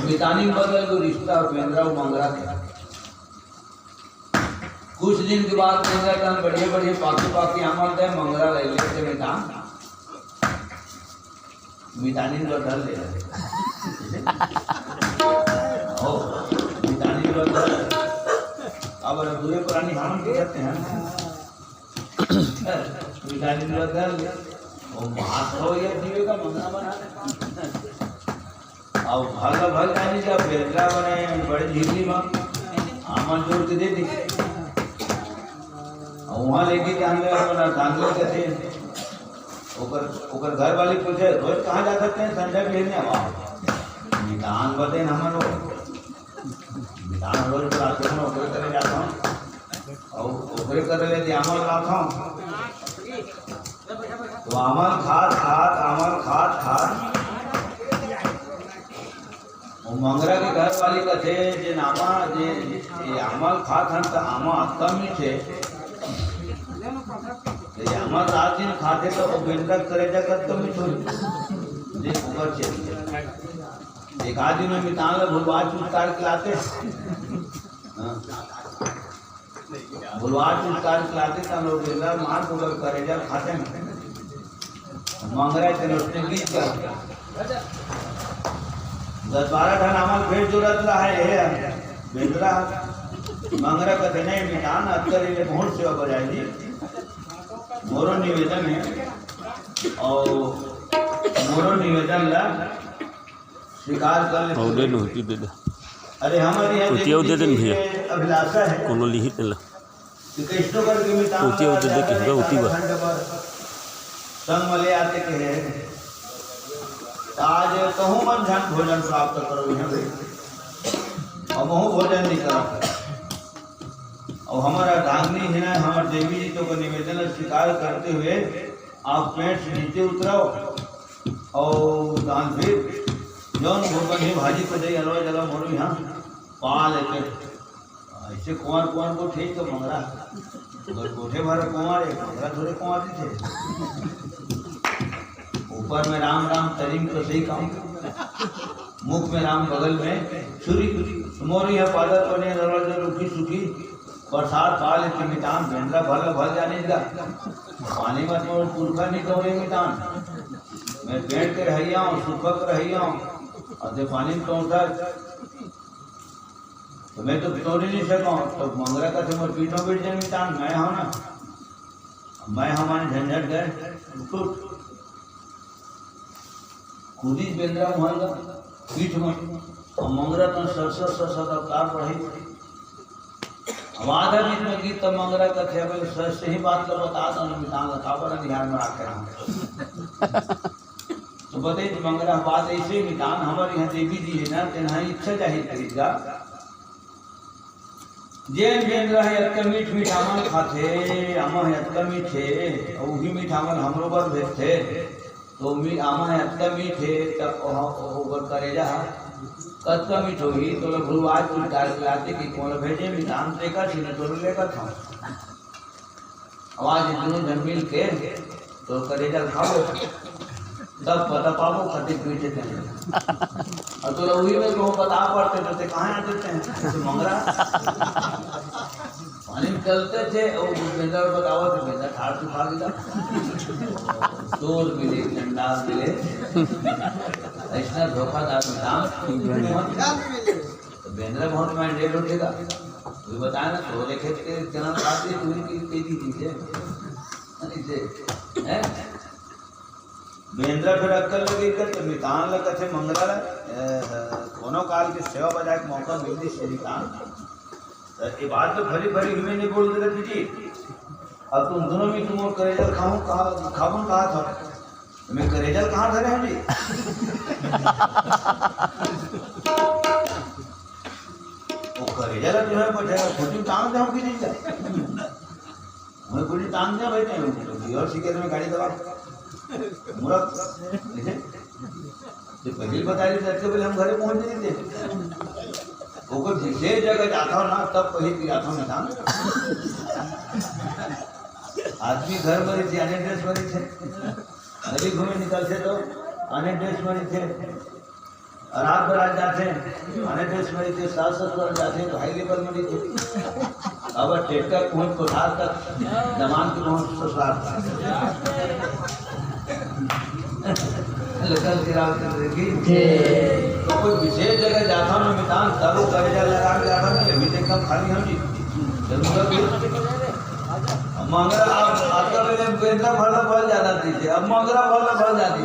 मितानी बदल को रिश्ता पेंद्रा और मंगरा के। कुछ दिन के बाद पेंद्रा का बढ़िया बढ़िया पाकी आमल दे, मंगरा ले लेते मितानी बदल ले मितानी बदल। अब बुरे पुरानी हम कहते हैं मितानी बदल, वो बात हो या जीवे का मंगरा बना। और भागा भाग जानी जब पेंद्रा बने बड़े झीली में आमल जोड़ के दे दी, और वहाँ लेके जाने अपना धांधले कहते। ओकर घर वाले पूछे रोज कहाँ जा सकते हैं, संजय लेने आवा मितान बदे हम लोग मितान रोज बुलाते हैं, ओकरे करे जाता हूँ और ओकरे करे ले आमल लाता हूँ। तो आमल खाद खाद और मंगरा के घर वाली कथे जे नामा जे आमल खाद हन तो आमा कम ही थे, आमा रात दिन खाते तो बेंद्रा करे जाकर कम ही छोड़ जे ऊपर चल। एक आदमी में मितान भुलवा चुटकार खिलाते, भुलवा चुटकार खिलाते तो लोग बेंद्रा मार भुलर करे जा खाते हैं। मंगरा थे उसने गीत कर 10-12 ढन आमल फिर जरूरत रहा है बेंद्रा मंगरा कहते नहीं मिटान अक्कर ये बहुत सेवा बजाएगी। मोरो निवेदन है और मोरो निवेदन ला स्वीकार कर ले। अरे हमारे यहाँ अभिलाषा है कृष्ण करके मिटान संग मले आते के है आज कहूँ मन झन भोजन प्राप्त करो यहाँ और महू भोजन नहीं करा। और हमारा डांगनी है ना, हमारे देवी जी तो को निवेदन स्वीकार करते हुए आप पेट से नीचे उतराओ और दान फिर जौन भोगन भाजी को दे हलवा जला मोरू यहाँ पा लेते। ऐसे कुंवर को ठीक तो मंगरा अगर कोठे भरे कुंवर है, मंगरा थोड़े कुंवर थे। ऊपर में राम राम तरीम तो सही काम मुख में राम, बगल में छुरी, मोरी है पादर पने दरवाजा रुखी सुखी, बरसात पाल के मिटान, भेंद्रा भल भल जाने का पानी में तो पुरखा नहीं कौरे मिटान, मैं पेड़ के रहिया हूँ, सुखक रहिया हूँ, और पानी में तोड़ता तो मैं तो तोड़ ही नहीं सका, तो मंगरा का तो पीठों पीठ जाए मिटान, मैं हूँ ना, मैं हमारे झंझट गए टूट खुदी बेंद्रा महल पीठ में, और मंगरा तो सरसर अवतार पढ़ी, अब आधा बीच में गीत तो मंगरा का थे भाई सर से ही बात का बता दो मिटान लता पर ध्यान में रखे रहा तो बते मंगरा बात ऐसे मिटान हमारे यहाँ देवी जी है ना तेना इच्छा जाहिर करेगा जैन बेंद्रा है अतका मीठ मीठ आमन खाते आमा है अतका मीठे और वही मीठ आमन हमरो पर भेजते तो आमा है अतका मीठे तब ओवर करेजा कतका मीठ होगी तो लोग भुलवाज कुछ डाल के आते कि कौन भेजे मिठान लेकर सीने तो लेकर था आवाज दोनों जन मिल के तो करेजा खाओ तब पता पाओ खते पीछे थे और तो लोग में को बता पड़ते तो कहाँ आते थे तो मंगरा पानी में चलते थे और बेंद्रा बताओ तो बेंद्रा ठाड़ सुखा गया चोर मिले चंडाल मिले ऐसा धोखादार मिठान तो बेंद्रा बहुत माइंडेड उठेगा तो बताया ना छोले खेत के चना खाते पूरी की तेजी चीजें है बेंद्रा फिर अक्कल लगी कर तो मितान लगा थे मंगरा दोनों काल की सेवा बजाय के मौका मिलती श्रीकान ये बात तो भरी भरी में नहीं बोल रही थी अब तुम दोनों में तुम और करेजल खाऊं कहा था मैं करेजल कहाँ धरे हैं जी वो करेजल जो है बैठेगा खुटी टांग जाऊँ कि नहीं जाए मैं खुटी टांग जा बैठे हैं और शिकायत में गाड़ी दबा मुरत जो पहले बताई थी पहले हम घरे पहुंच नहीं थे वो कोई विशेष जगह जाता हो ना तब कहीं पियाता हूँ मिठान आदमी घर भरी थे अनेक ड्रेस भरी थे नदी घूमे निकलते तो अनेक ड्रेस भरी थे रात बरात जाते अनेक ड्रेस भरी थे सास ससुर जाते भाई के पर मरी थे अब टेक्का पहुँच कोठार तक जमान की पहुँच ससुराल लखन सिराज तो कोई विशेष जगह जाता हूँ मितान तब वो करेजा लगा के जाता हूँ अभी तक हम खाली हम जी मंगरा आपका पहले बेंद्रा भरला भर जाना थी अब मंगरा भरला भर जाती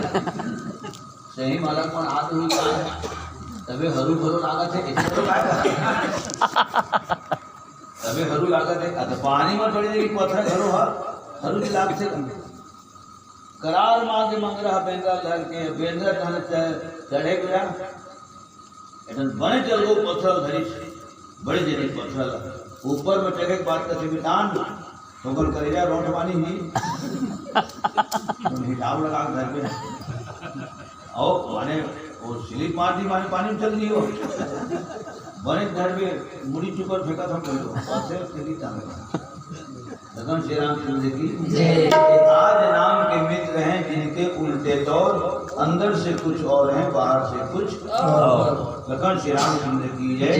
सही मालक पर हाथ हुई तबे हरू भरो लागत है तबे हरू लागत है पानी में थोड़ी देर पत्थर घरो हरू की लाग से करार माँ के मंगरा बेंद्रा धर के बेंद्रा धन चढ़े गया बने चल गो पत्थर धरी बड़े जनी पत्थर ऊपर में चढ़े के बाद का मिटान ठोकर करेजा रोट पानी ही हिटाव लगा घर पे और माने वो स्लिप मार दी माने पानी में चल दी हो बने घर पे मुड़ी चुकर फेंका था भगवान श्री रामचंद्र की आज नाम के मित्र हैं जिनके उल्टे तौर अंदर से कुछ और हैं बाहर से कुछ और भगवान श्री रामचंद्र की जय।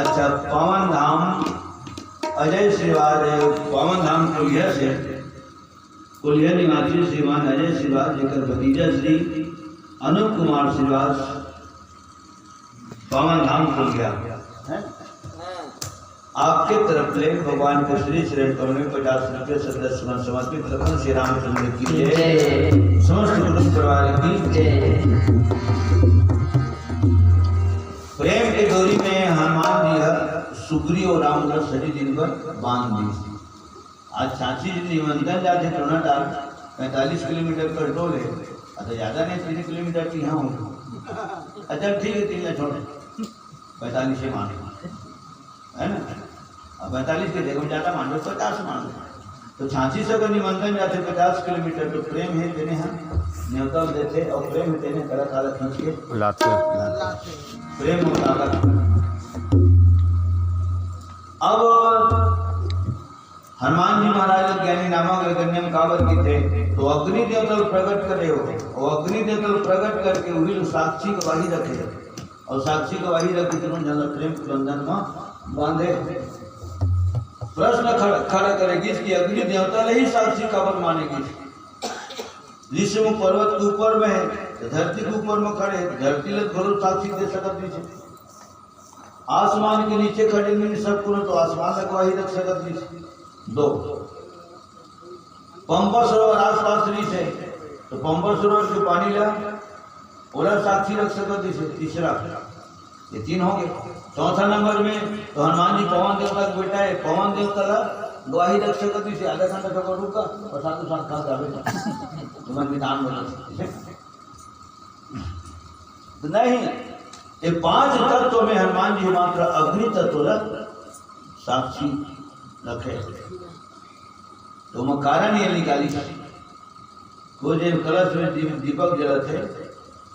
अच्छा पवन धाम अजय श्रीवास पवन धाम कुलिया से कुलिया निवासी श्रीमान अजय श्रीवास जेकर भतीजा श्री अनूप कुमार श्रीवास पवन धाम कुलिया आपके तरफ ले भगवान को श्री श्रेष्ठ में 50 रुपये सदस्य समर्पित रखन श्री रामचंद्र की जय समस्त कुटुंब परिवार की जय। प्रेम की डोरी में हनुमान जी सुग्रीव और राम का सभी दिन पर बांध दी। आज सांची जी निमंत्रण जाते टोना डाल 45 किलोमीटर पर डोले तो ज्यादा नहीं 3 किलोमीटर की यहाँ हूँ अच्छा ठीक है 3 छोड़े 45 से मान है ना 45 के जगह में ज़्यादा मान लो 50 मान लो तो झांसी से अगर निमंत्रण जाते 50 किलोमीटर तो प्रेम है देने हैं न्योता देते और प्रेम है देने कड़ा काला खींच के लाते प्रेम और ताकत। अब हनुमान जी महाराज ज्ञानी नामक गण्यम कावर की थे, तो अग्नि देवता प्रकट करे हो, और अग्नि देवता प्रकट करके वही साक्षी गवाही रखे, और साक्षी गवाही रखे तुम जल प्रेम के बंधन में बांधे। प्रश्न खड़ा करेगी कि अग्नि देवता ने ही साक्षी कावर मानेगी। ऋषि पर्वत के ऊपर में है, धरती के ऊपर में खड़े, धरती ले थोड़ा साक्षी दे सकत नहीं, आसमान के नीचे खड़े नहीं सब को, तो आसमान लगवा ही रख सकत नहीं। दो, पंपा सरोवर आसपास नहीं है, तो पंपा सरोवर के पानी ला ओला साक्षी रख सकत नहीं। तीसरा, ये तीन हो गए। चौथा नंबर में तो हनुमान जी पवन देवता का बेटा है, पवन देवता ला गवाही रख सकत नहीं। आधा घंटा तक रुका और साथ साथ खा जावे तुम्हारे विधान बोला तो नहीं। ये पांच तत्व में हनुमान जी मात्र अग्नि तत्व साक्षी रखे, तो मैं कारण ये निकाली वो जो कलश में दीपक जलत है,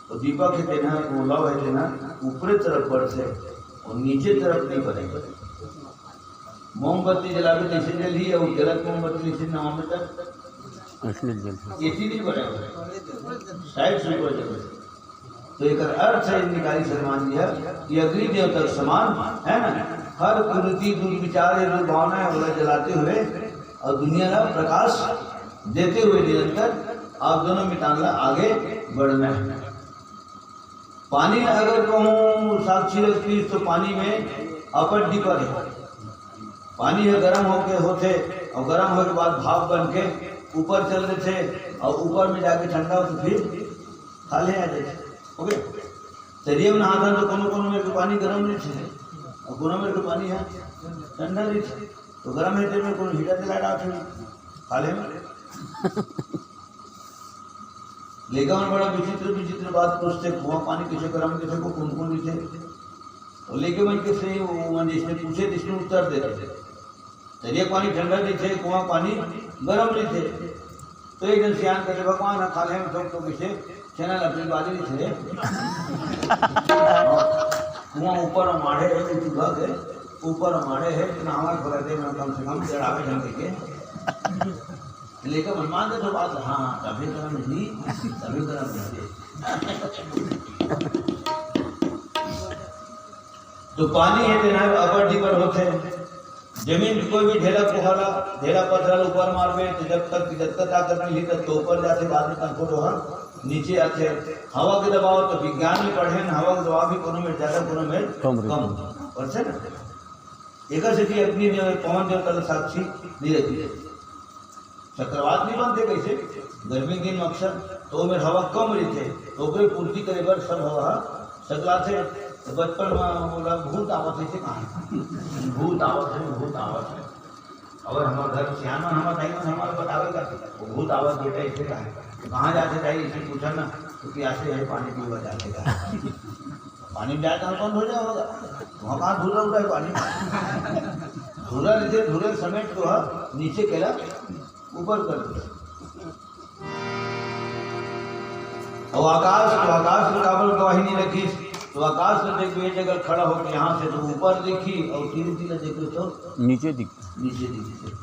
तो दीपक के देना वो लव है देना ऊपरी तरफ बढ़ से और नीचे तरफ नहीं बढ़ेगा। मोमबत्ती जलावे जैसे जली है, वो जलत मोमबत्ती जैसे नाम में तक ऐसी नहीं बढ़ेगा, साइड से बढ़ जाएगा। तो एक अर्थ है निकाली हनुमान जी कि अग्नि देवता समान है ना, हर कुरीति दुर्विचार दुर्भावनाएं वाला जलाते हुए और दुनिया का प्रकाश देते हुए निरंतर आप दोनों मितानला आगे बढ़ना है। पानी अगर कहूँ साक्षी रखती तो पानी में अपर डिपर है, पानी है गर्म होते और गर्म होने के बाद भाप बन के ऊपर चल रहे थे और ऊपर में जाके ठंडा हो तो फिर खाले आ जाए। ओके, शरीर में नहाता तो कोनो मेरे को पानी गर्म नहीं थे और कोनो मेरे को पानी है ठंडा नहीं थे, तो गर्म है में कोनो हीटर चला डालते खाले में। लेकिन बड़ा विचित्र बात पूछते, कुआं पानी किसे गर्म किसे को कौन थे, तो लेके मन के से वो जिसने पूछे जिसने उत्तर देते थे। शरीर पानी ठंडा नहीं थे, कुआं पानी गर्म नहीं थे, तो एक दिन सियान कहते भगवान खाले में ठोक तो किसे चैनल अपनी बाजी नहीं थे कुआं ऊपर माढ़े है, चूल्हा के ऊपर माढ़े है, इतना हमारे खोलते में कम से कम चढ़ावे ढंग के लेकर हनुमान दे तो बात हाँ तभी गर्म नहीं तभी गर्म नहीं। तो पानी है देना अपर डिपर होते, जमीन कोई भी ढेला पोहला ढेला पत्थर ऊपर मारवे तो जब तक ताकत नहीं ली तब तो ऊपर जाते, बाद में तक फोटो नीचे आते। हवा के दबाव तो विज्ञान में पढ़े ना, हवा का दबाव भी कोनो में ज्यादा कोनो में कम और से ना एक से अपनी पवन देवता साक्षी नहीं रहती, चक्रवात नहीं बनते कैसे गर्मी के दिन अक्सर तो मेरे हवा कम रही थे, तो पूर्ति करे बर सब हवा सकला थे। तो बचपन में बोला भूत आवत है, कहाँ भूत आवत है और हमारे घर सियान हमारे हमारे बतावेगा भूत आवत बेटा इसे कहाँ जाते चाहिए इसे पूछा ना, क्योंकि ऐसे है पानी पीवा जाते पानी में जाता बंद हो जाएगा, वहाँ कहाँ धूरा उड़ा है पानी धूरा नीचे धूरे समेट को नीचे केला ऊपर कर दिया। और आकाश में काबल गवाही नहीं रखी, तो आकाश में देखो एक जगह खड़ा होकर यहाँ से तो ऊपर देखी और धीरे धीरे देखो तो नीचे दिखी।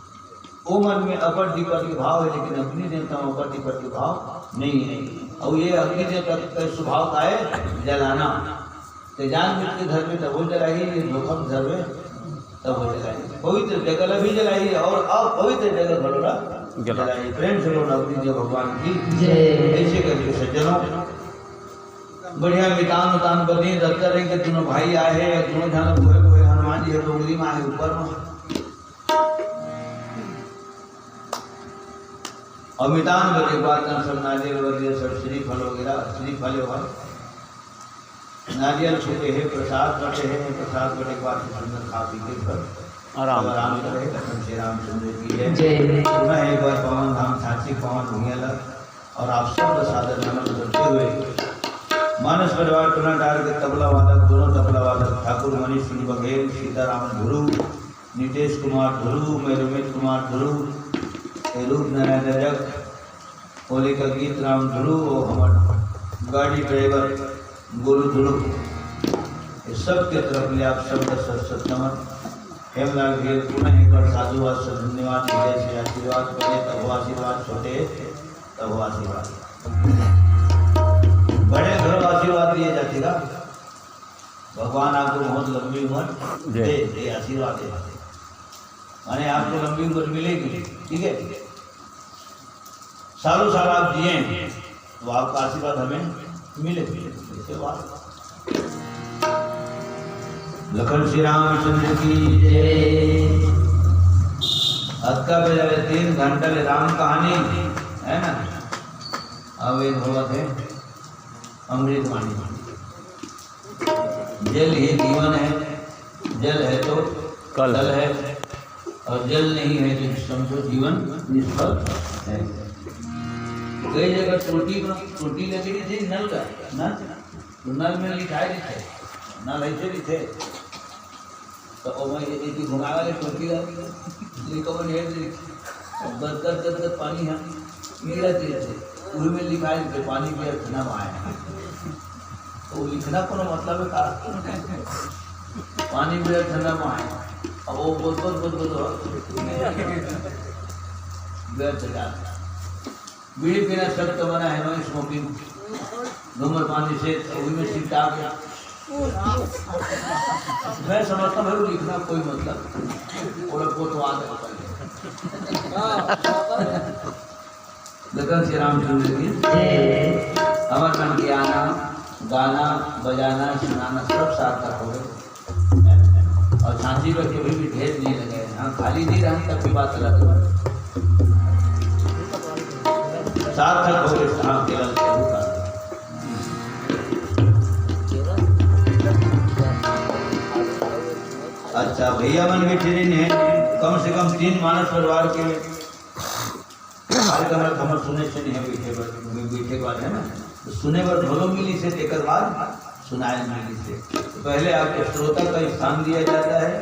वो मन में अपर डिपर के भाव है, लेकिन अग्नि देवता में अपर डिपर के भाव नहीं है। और ये अग्नि देवता का स्वभाव का है जलाना, तो जान बुझ के घर में तब हो जलाई, ये जोखम घर में तब हो जलाई, पवित्र जगह भी जलाई और अपवित्र जगह भरोड़ा जलाई। प्रेम से बोलो अग्नि देव भगवान की ऐसे करके सज्जनों बढ़िया मितान उतान बनी रखते रहेंगे। दोनों भाई आए हैं, दोनों जन हुए हनुमान जी डोंगरी में आए ऊपर में, और मितान बने बाद सब नारियल वगैरह सब श्रीफल वगैरह श्रीफल नारियल छूटे है, प्रसाद बटे है, प्रसाद बटे के बाद अंदर खा पी के आराम करे। कसम श्री रामचंद्र की है। पुनः एक बार पवन धाम साक्षी पवन भूमिया और आप सब सादर नमन करते हुए मानस परिवार टोना डाल के तबला वादक दोनों तबला वादक ठाकुर मनीष सिंह बघेल, सीताराम धुरु, नितेश कुमार धुरु, मेरुमित कुमार धुरु, रूप नारायण रजक, होली का गीत राम धुरु और हमारे गाड़ी ड्राइवर गुरु धुरु, इस सब के तरफ ले आप सब सत नमन। हेमलाल जी पुनः एक बार साधुवाद से धन्यवाद से आशीर्वाद करे, तब वो आशीर्वाद, छोटे तब वो आशीर्वाद, बड़े घरों आशीर्वाद दिए जातेगा। भगवान आपको बहुत लंबी उम्र दे आशीर्वाद दे, माने आपको लंबी उम्र मिलेगी, ठीक है। सालों साल आप जिए तो आपका आशीर्वाद हमें मिले। लखन श्री रामचंद्र की जय। अक्का बजा 3 घंटा ले राम कहानी है ना। अब एक भगवत है अमृतवाणी, जल ही जीवन है, जल है तो कल है, और जल नहीं है तो समझो जीवन निष्फल है। कई जगह टोटी लगी थी नल का ना, तो नल में लिखाई थे, नल ऐसे भी थे, तो एक घुमा वाले टोटी गद पानी है गिरा थे, उसी में लिखाई थे पानी भी अर्चना माया। तो लिखना को मतलब है पानी भी अर्चना माया। अब वो बीड़ी पीना सब तो मना है, नो स्मोकिंग, धूम्रपान से में चिपटा गया। मैं समझता हूँ लिखना कोई मतलब और फोटो आ गया। लखन श्री रामचंद्र की अमर मन के आना, गाना बजाना सुनाना सब सार्थक हो गए, और झांसी पर कभी भी ढेर नहीं लगे। हाँ खाली नहीं रहा तब की बात अलग है, सार्थक हो गए। हाँ केवल अच्छा भैया मन के ट्रेन है, कम से कम 3 मानस परिवार के कार्यक्रम सुने से नहीं है, बैठे बात है ना, तो सुने पर ढोलो मिली से तेकर बाद सुनाए मिली से। तो पहले आपके श्रोता का स्थान दिया जाता है,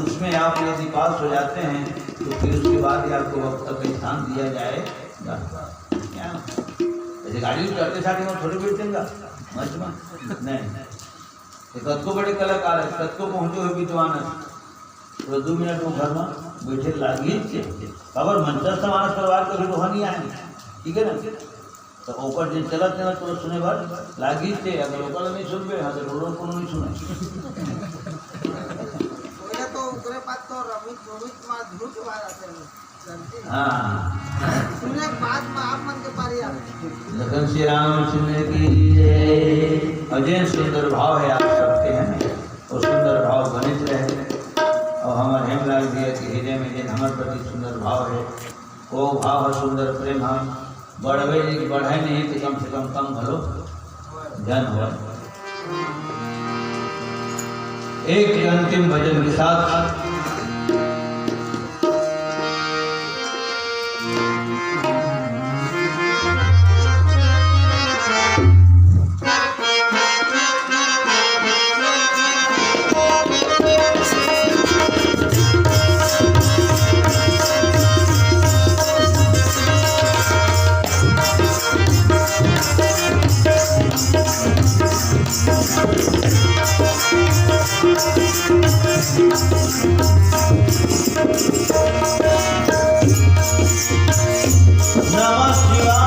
उसमें आप यदि पास हो जाते हैं तो फिर उसके बाद ही आपको वक्ता का स्थान दिया जाएगा। ऐसे गाड़ी चढ़ते साथ में थोड़ी बैठ देंगे मंच में, नहीं। कद को बड़े कलाकार है, कद को पहुँचे हुए विद्वान तो 2 मिनट वो घर में बैठे लागी खबर मंचस्थ मानस परिवार कभी वहाँ नहीं आए, ठीक है ना। तो ऊपर दिन चलते ना तो सुने भर लागी थे, अगर ओकर नहीं सुनबे हाँ तो रोड को नहीं सुने। लखन श्री रामचंद्र की जय। अजय सुंदर भाव है आप सबके हैं, और सुंदर भाव बने रहे, और हमारे हेमलाल जी के हृदय में जिन हमारे प्रति सुंदर भाव है, वो भाव है सुंदर प्रेम। हम बढ़े नहीं तो कम से कम भलो जन हो। एक अंतिम भजन के साथ नमः शिवाय।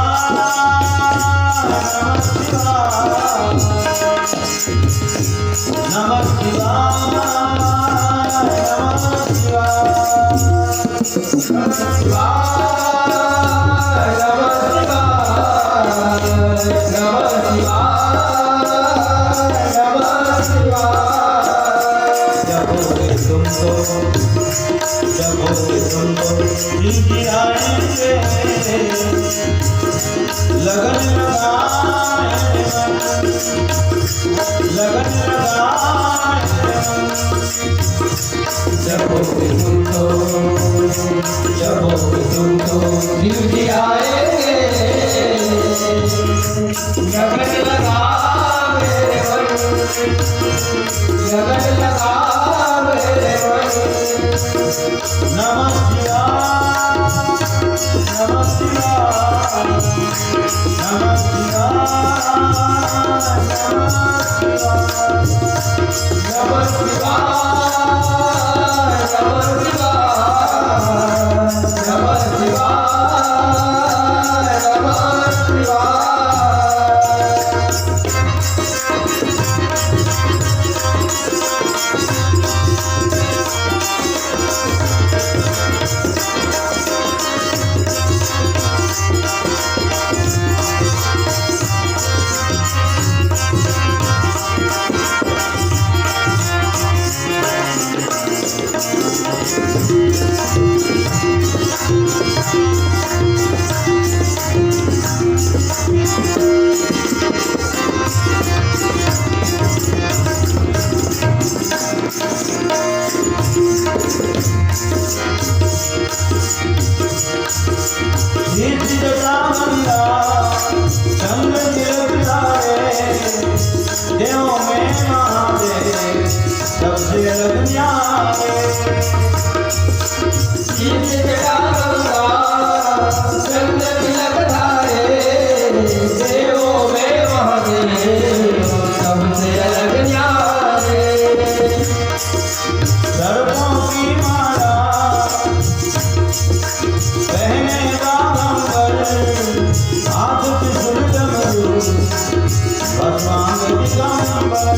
संग गिरफ्तारे देवों में महादेव सबसे अलग न्यारे। संग गिरफ्तारे देवों में महादेव सबसे अलग न्यारे। सर्पों की माला पहने बागंबर हाथ त्रिशूल डमरू भगवान दिगंबर।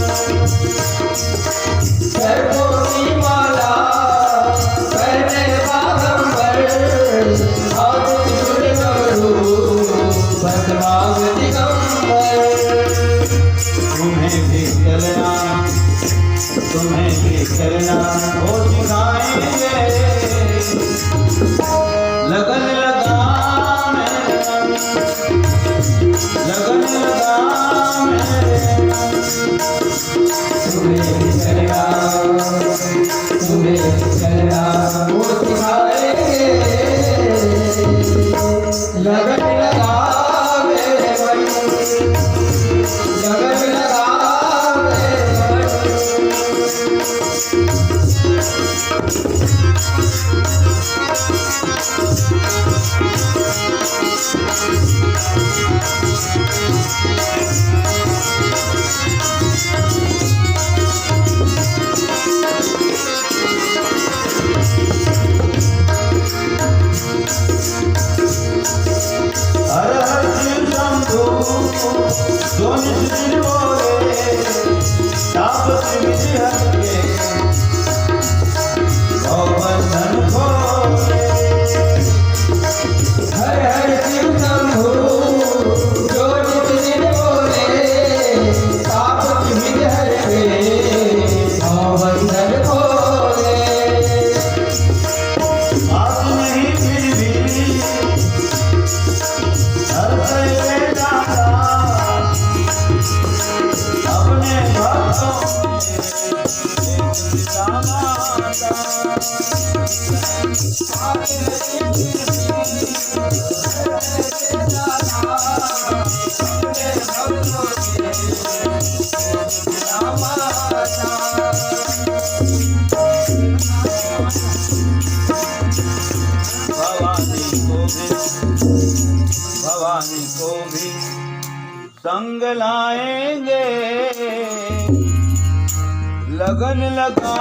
सर्पों की माला पहने बागंबर हाथ त्रिशूल डमरू भगवान दिगंबर। तुम्हें भी चलना वो सिखाएंगे लगन लगा मेरे मन, लगन लगा मेरे मन। तुम्हें भी चलना वो सिखाएंगे लगन लगा मेरे मन, लगन लगा मेरे मन। हर हर शिव शंभु जो निज दिन बोले ताप त्रिविध हर के भव बंधन खोले। हर हर शिव शंभु जो नित दिन बोले ताप त्रिविध हर के भव बंधन खोले। बात नहीं फिर भी हर से जाता अपने भक्तों में एक पिता माता। भवानी को भी संग लाएंगे लगन लगा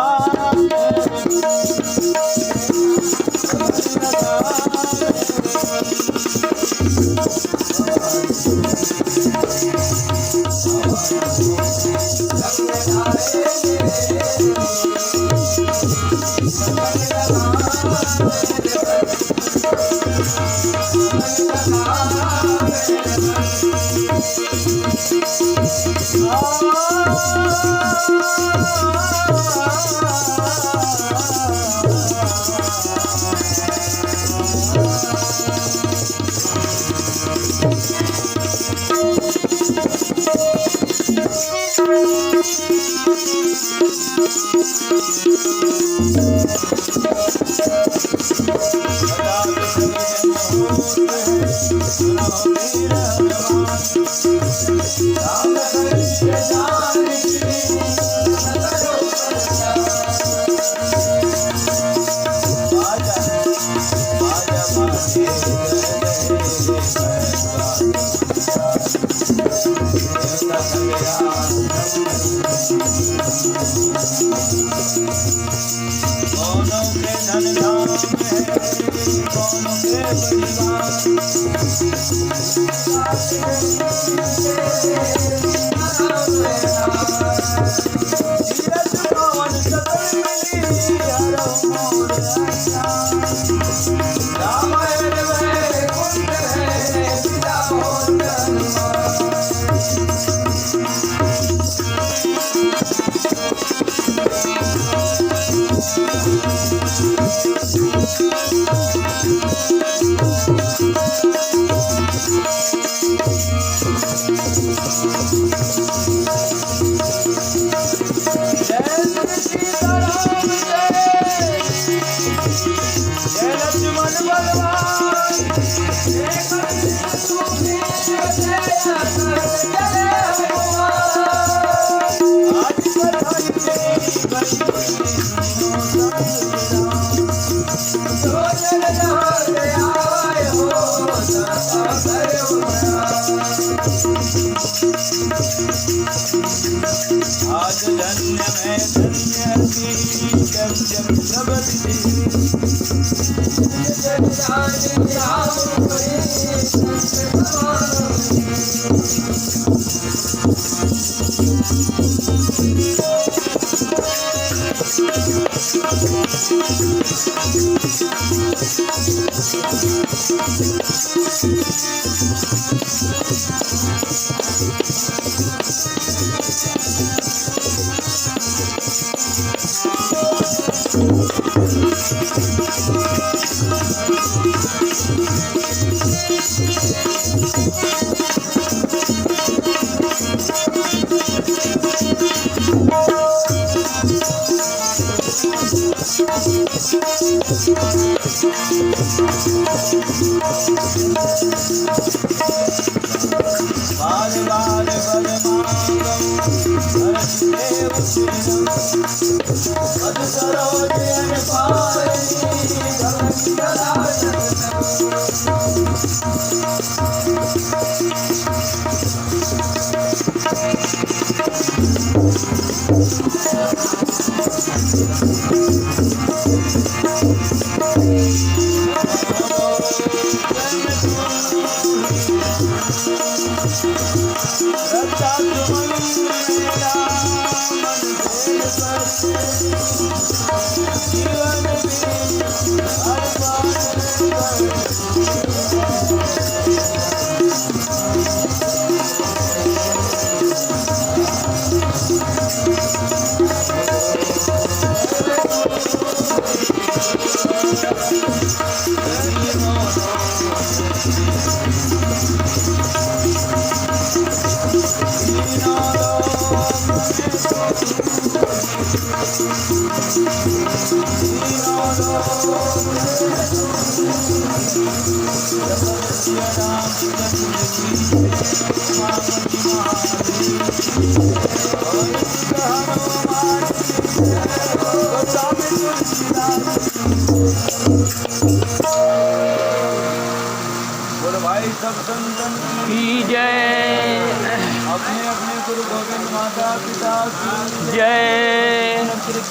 जय आज धन्य मैं धन्य की जब सबदी बार बार पद सरोज भाई सब संतन की जय। अपने अपने गुरु गोविंद माता पिता की जय।